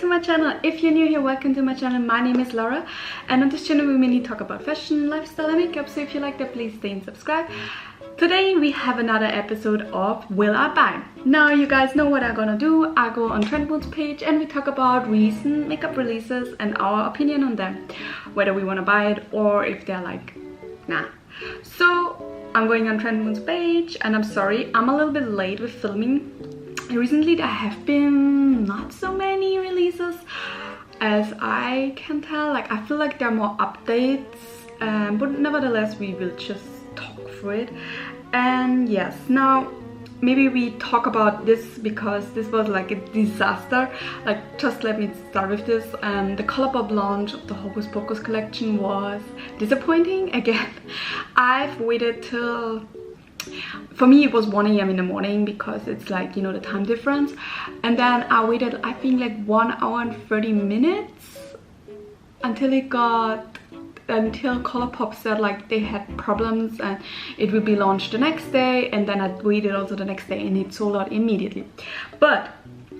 to my channel. If you're new here, welcome to my channel. My name is Laura, and on this channel we mainly talk about fashion, lifestyle and makeup, so if you like that, please stay and subscribe. Today we have another episode of Will I Buy? Now you guys know what I'm gonna do. I go on Trendmood's page and we talk about recent makeup releases and our opinion on them, whether we want to buy it or if they're like, nah. So I'm going on Trendmood's page, and I'm sorry, I'm a little bit late with filming. Recently there have been not so many releases as I can tell. Like, I feel like there are more updates, but nevertheless we will just talk through it. And yes, now maybe we talk about this because this was like a disaster. Like, just let me start with this. The Colourpop launch of the Hocus Pocus collection was disappointing again. I've waited till, for me it was 1 AM in the morning because it's like, you know, the time difference, and then I waited I think like 1 hour and 30 minutes until Colourpop said like they had problems and it will be launched the next day, and then I waited also the next day and it sold out immediately. But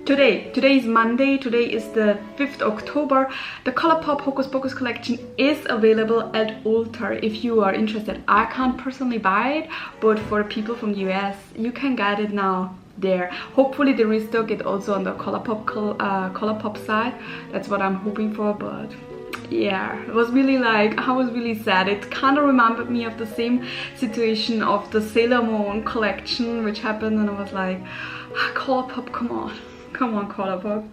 today is Monday, today is the 5th October. The Colourpop Hocus Pocus collection is available at Ulta if you are interested. I can't personally buy it, but for people from the US, you can get it now there. Hopefully they restock it also on the Colourpop side. That's what I'm hoping for, but yeah, it was really like, I was really sad. It kind of reminded me of the same situation of the Sailor Moon collection which happened, and I was like, Colourpop, come on. Come on, Colourpop.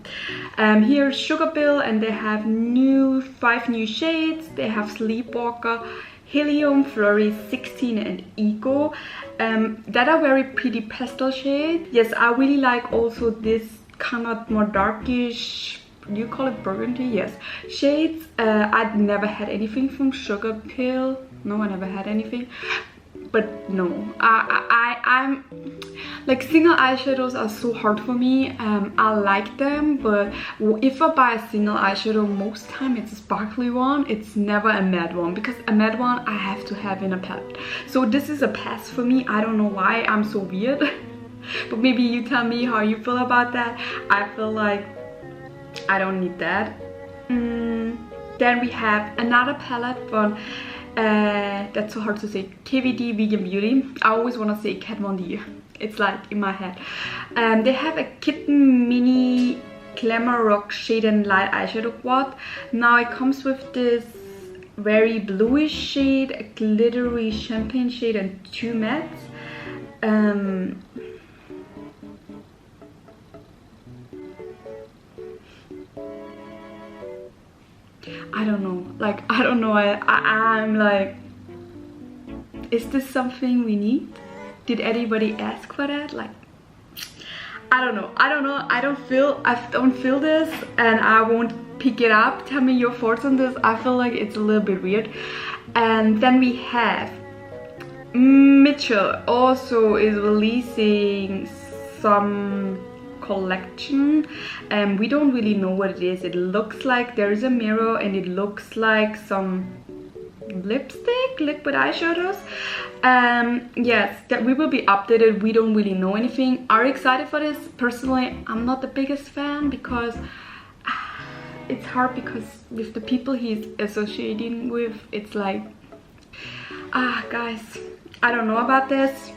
Here's Sugar Bill, and they have 5 new shades. They have Sleepwalker, Helium, Flurry, 16 and Ego. That are very pretty pastel shades. Yes, I really like also this kind of more darkish, you call it burgundy? Yes, shades. I'd never had anything from Sugar Pill. No, I never had anything. But no, I'm like, single eyeshadows are so hard for me. I like them, but if I buy a single eyeshadow, most time it's a sparkly one. It's never a matte one, because a matte one I have to have in a palette. So this is a pass for me. I don't know why I'm so weird. But maybe you tell me how you feel about that. I feel like I don't need that. Then we have another palette from that's so hard to say, KVD Vegan Beauty. I always want to say Kat Von D. It's like in my head. They have a Kitten mini Glamrok shade and light eyeshadow quad. Now it comes with this very bluish shade, a glittery champagne shade, and 2 mattes. I don't know, like, I don't know, I'm like, is this something we need? Did anybody ask for that? Like, I don't know, I don't feel this, and I won't pick it up. Tell me your thoughts on this. I feel like it's a little bit weird. And then we have Mitchel also is releasing some collection, and we don't really know what it is. It looks like there is a mirror, and it looks like some lipstick, liquid eyeshadows. Yes, that we will be updated. We don't really know anything. Are you excited for this? Personally, I'm not the biggest fan because it's hard, because with the people he's associating with, it's like, guys, I don't know about this.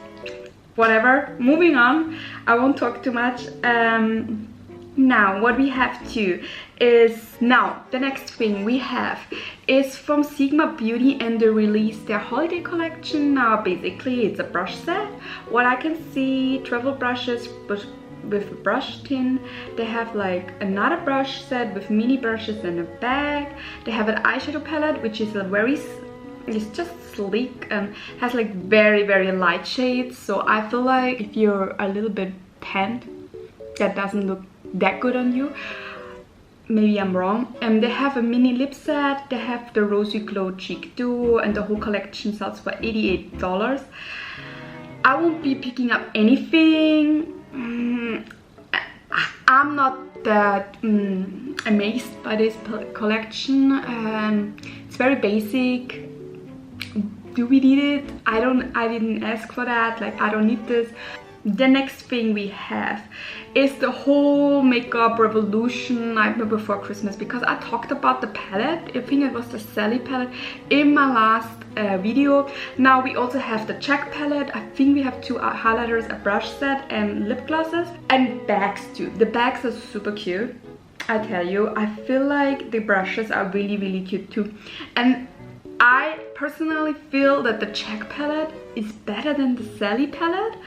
Whatever, moving on, I won't talk too much. Now what we have too is, now the next thing we have is from Sigma Beauty, and they released their holiday collection. Now basically it's a brush set. What I can see, travel brushes but with a brush tin. They have like another brush set with mini brushes and a bag. They have an eyeshadow palette which is a very, it's just sleek and has like very light shades. So I feel like if you're a little bit tanned, that doesn't look that good on you. Maybe I'm wrong. They have a mini lip set. They have the Rosy Glow Cheek Duo, and the whole collection sells for $88. I won't be picking up anything. I'm not that amazed by this collection. It's very basic. Do we need it? I didn't ask for that. Like, I don't need this. the next thing we have is the whole makeup revolution Nightmare Before Christmas, because I talked about the palette, I think it was the Sally palette, in my last video. Now we also have the check palette. I think we have 2 highlighters, a brush set, and lip glosses, and bags too. The bags are super cute, I tell you. I feel like the brushes are really cute too, and I personally feel that the check palette is better than the Sally palette.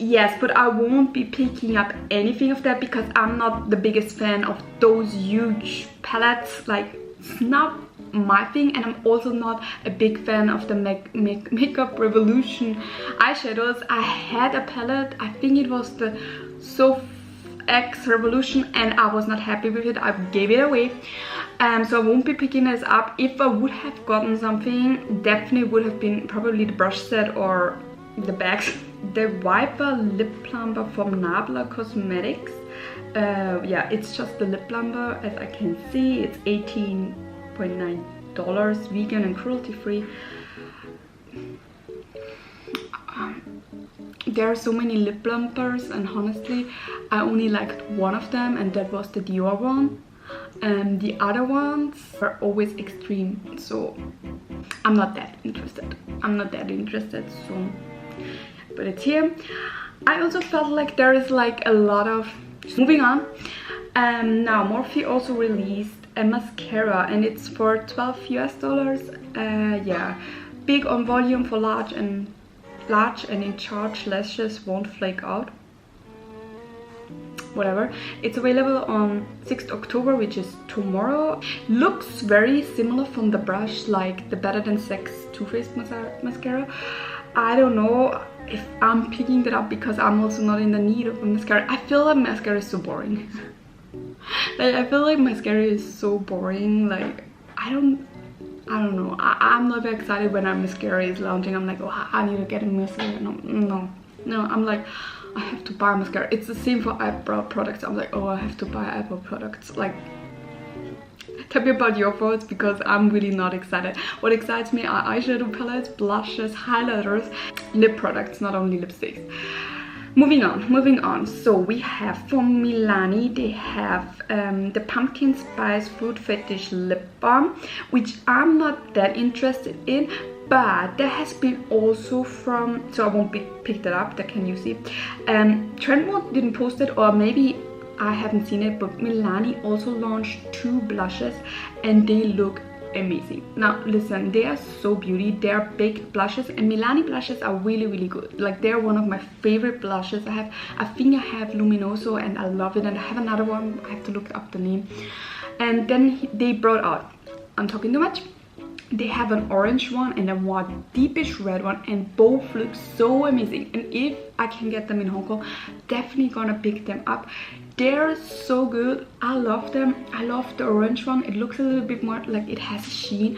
Yes, but I won't be picking up anything of that because I'm not the biggest fan of those huge palettes. Like, it's not my thing, and I'm also not a big fan of the makeup revolution eyeshadows. I had a palette, I think it was the X Revolution, and I was not happy with it. I gave it away. So I won't be picking this up. If I would have gotten something, definitely would have been probably the brush set or the bags. The Wiper Lip Plumper from Nable Cosmetics. Yeah, it's just the lip plumper. As I can see, it's $18.9, vegan and cruelty free. There are so many lip plumpers, and honestly I only liked one of them, and that was the Dior one. The other ones are always extreme, so I'm not that interested. So, but it's here. I also felt like there is like a lot of moving on. Now Morphe also released a mascara, and it's for $12 US. Yeah, big on volume for large and in charge lashes won't flake out. Whatever. It's available on 6th October, which is tomorrow. Looks very similar from the brush, like the Better Than Sex Too Faced mascara. I don't know if I'm picking that up because I'm also not in the need of a mascara. I feel like mascara is so boring. Like, I feel like mascara is so boring. Like, I don't know. I'm not very excited when our mascara is launching. I'm like, oh, I need to get a mascara. No. I'm like, I have to buy mascara. It's the same for eyebrow products. I'm like, oh, I have to buy eyebrow products. Like, tell me about your thoughts, because I'm really not excited. What excites me are eyeshadow palettes, blushes, highlighters, lip products, not only lipsticks. Moving on. So we have from Milani, they have the Pumpkin Spice Fruit Fetish Lip Balm, which I'm not that interested in, but there has been also from, so I won't pick that up, that can you see. Trendmode didn't post it, or maybe I haven't seen it, but Milani also launched 2 blushes, and they look amazing. Now listen, they are so beauty. They're baked blushes, and Milani blushes are really good. Like, they're one of my favorite blushes. I think I have Luminoso, and I love it, and I have another one, I have to look up the name. And then they brought out, I'm talking too much, they have an orange one and a more deepish red one, and both look so amazing. And if I can get them in Hong Kong, definitely gonna pick them up. They're so good. I love them. I love the orange one. It looks a little bit more like it has a sheen.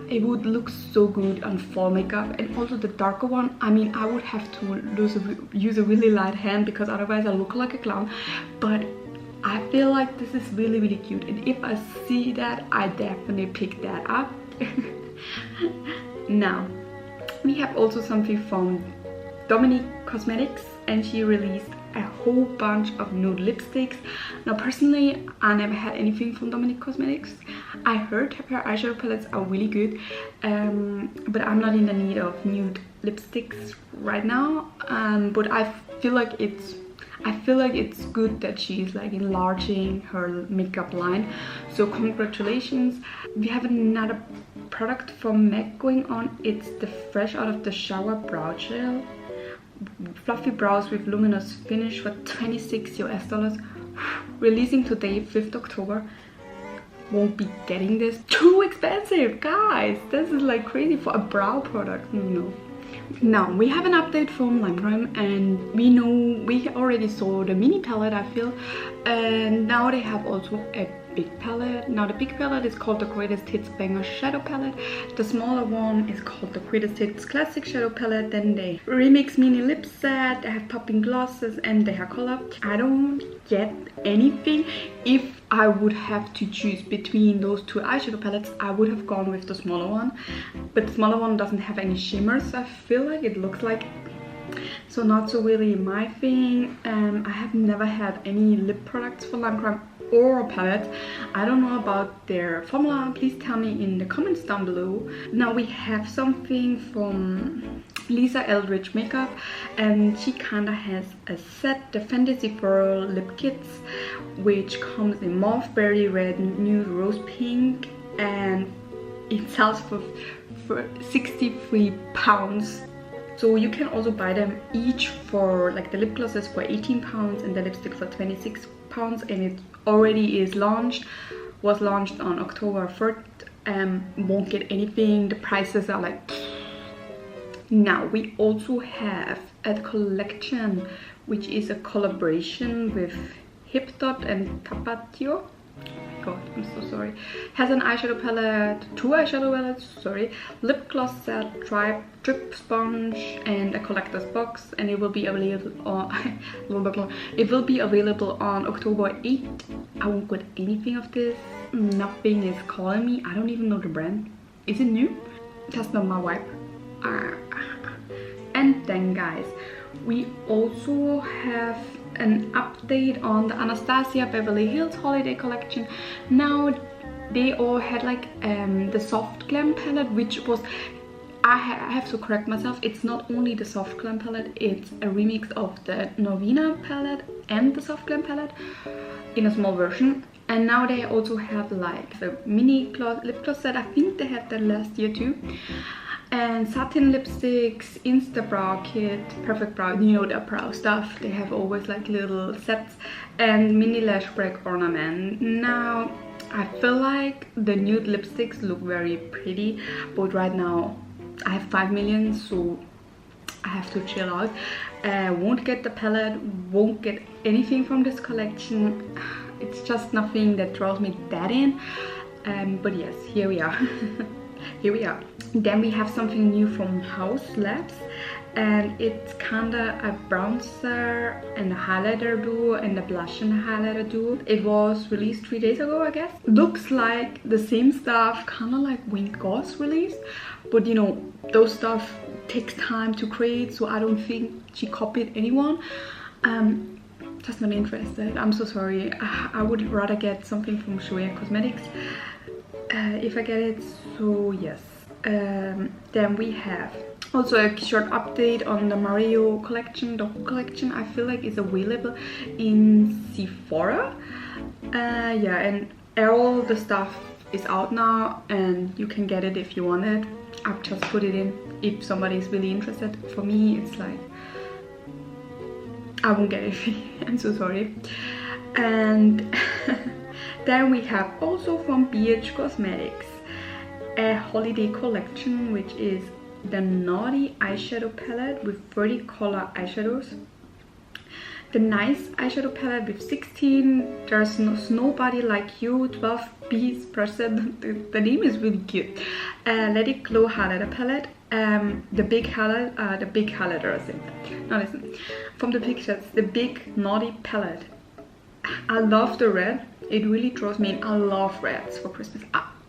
It would look so good on fall makeup. And also the darker one, I mean, I would have to use a really light hand, because otherwise I look like a clown. But I feel like this is really cute, and if I see that, I definitely pick that up. Now we have also something from Dominique Cosmetics, and she released a whole bunch of nude lipsticks. Now personally, I never had anything from Dominique Cosmetics. I heard her eyeshadow palettes are really good, but I'm not in the need of nude lipsticks right now. But I feel like it's good that she's like enlarging her makeup line, so congratulations. We have another product from MAC going on. It's the Fresh Out of the Shower Brow Gel. Fluffy brows with luminous finish for $26 US. Releasing today, 5th October. Won't be getting this. Too expensive, guys. This is like crazy for a brow product. No. Now we have an update from Limeroom, and we already saw the mini palette, I feel, and now they have also a big palette. Now the big palette is called the Greatest Hits Banger Shadow Palette. The smaller one is called the Greatest Hits Classic Shadow Palette. Then they remix mini lip set, they have popping glosses, and the hair color. I don't get anything. If I would have to choose between those 2 eyeshadow palettes, I would have gone with the smaller one, but the smaller one doesn't have any shimmers. I feel like it looks like so not so really my thing. I have never had any lip products for Lime Crime or palettes. I don't know about their formula. Please tell me in the comments down below. Now we have something from Lisa Eldrige Makeup, and she kinda has a set, the Fantasy Furl lip kits, which comes in Morphe, Berry Red, Nude, Rose Pink, and it sells for 63 pounds. So you can also buy them each for, like, the lip glosses for 18 pounds and the lipstick for 26 pounds, and it already is launched, was launched on October 3rd. Won't get anything, the prices are like... Now we also have a collection which is a collaboration with Hip Dot and Tapatio. God, I'm so sorry. Has an eyeshadow palette, 2 eyeshadow palettes, sorry, lip gloss set, drip sponge, and a collector's box, and it will be available on it will be available on October 8th. I won't get anything of this. Nothing is calling me. I don't even know the brand. Is it new? That's not my vibe. And then, guys, we also have an update on the Anastasia Beverly Hills holiday collection. Now they all had like the soft glam palette, which was, I have to correct myself, it's not only the soft glam palette, it's a remix of the Norvina palette and the soft glam palette in a small version. And now they also have like the mini lip gloss set. I think they had that last year too. And satin lipsticks, Insta brow kit, perfect brow, you know, the brow stuff. They have always like little sets, and mini lash break ornament. Now I feel like the nude lipsticks look very pretty, but right now I have 5 million, so I have to chill out. Won't get the palette, won't get anything from this collection. It's just nothing that draws me that in. But yes, here we are. Here we are. Then we have something new from Haus Labs, and it's kinda a bronzer and a highlighter duo and a blush and a highlighter duo. It was released 3 days ago, I guess. Looks like the same stuff, kinda like Winged Gauze released, but you know, those stuff takes time to create, so I don't think she copied anyone. Just not interested. I'm so sorry. I would rather get something from Shoya Cosmetics if I get it. So yes. Then we have also a short update on the Mario collection. The whole collection, I feel like, is available in Sephora. Yeah, and all the stuff is out now, and you can get it if you want it. I've just put it in if somebody is really interested. For me, it's like, I won't get it. I'm so sorry. And then we have also from BH Cosmetics a holiday collection, which is the Naughty eyeshadow palette with 30 color eyeshadows. The Nice eyeshadow palette with 16. There's Nobody Like You, 12 percent. The name is really cute. Let It Glow highlighter palette. The big highlighter, I think. Now listen, from the pictures, the big Naughty palette. I love the red. It really draws me in. I love reds for Christmas.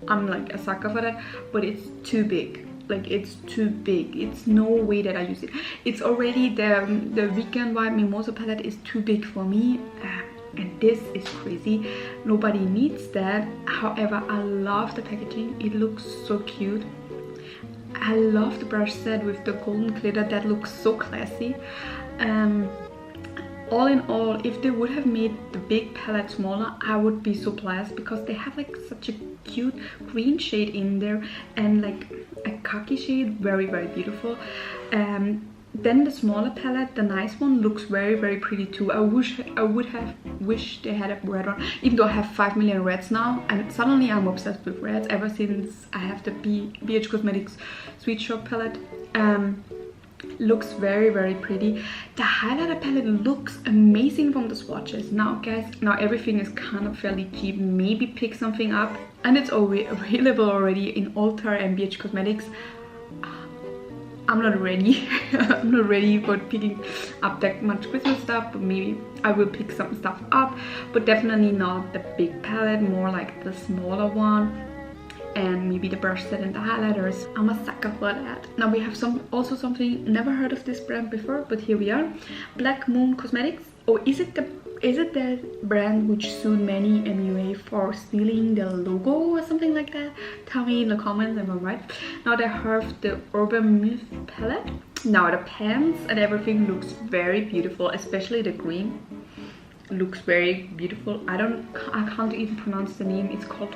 I'm like a sucker for that, but it's too big. Like, it's too big. It's no way that I use it. It's already the Weekend Vibe Mimosa palette is too big for me, and this is crazy. Nobody needs that. However, I love the packaging. It looks so cute. I love the brush set with the golden glitter. That looks so classy. All in all, if they would have made the big palette smaller, I would be so blessed, because they have like such a cute green shade in there and like a khaki shade, very beautiful. Then the smaller palette, the Nice one, looks very pretty too. I would have wished they had a red one, even though I have 5 million reds now, and suddenly I'm obsessed with reds ever since I have the BH Cosmetics Sweet Shop palette. Looks very pretty. The highlighter palette looks amazing from the swatches. Now guys, now everything is kind of fairly cheap. Maybe pick something up, and it's available already in Ulta and BH Cosmetics. I'm not ready. I'm not ready for picking up that much Christmas stuff, but maybe I will pick some stuff up, but definitely not the big palette, more like the smaller one. and maybe the brush set and the highlighters. I'm a sucker for that. Now we have also something, never heard of this brand before, but here we are. Black Moon Cosmetics. Or is it the brand which sued many MUA for stealing the logo or something like that? Tell me in the comments, am I right? Now they have the Urban Myth palette. Now the pants and everything looks very beautiful, especially the green looks very beautiful. I can't even pronounce the name. It's called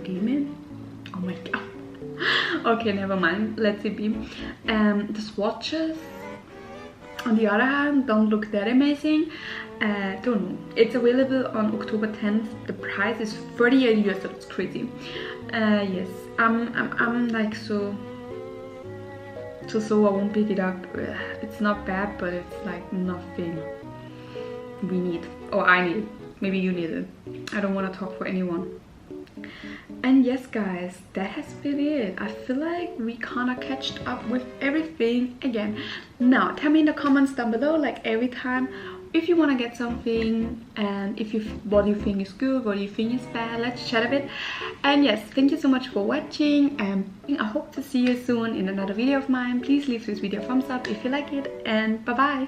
Demon. Oh my god. Okay, never mind. Let it be. The swatches, on the other hand, don't look that amazing. Don't know. It's available on October 10th. The price is 38 US. That's crazy. Yes, I'm like so I won't pick it up. It's not bad, but it's like nothing we need, or I need. Maybe you need it. I don't want to talk for anyone. And yes guys, that has been it. I feel like we kind of catched up with everything again. Now tell me in the comments down below, like every time, if you want to get something, and what you think is good, what you think is bad. Let's chat a bit. And yes, thank you so much for watching, and I hope to see you soon in another video of mine. Please leave this video a thumbs up if you like it, and bye bye.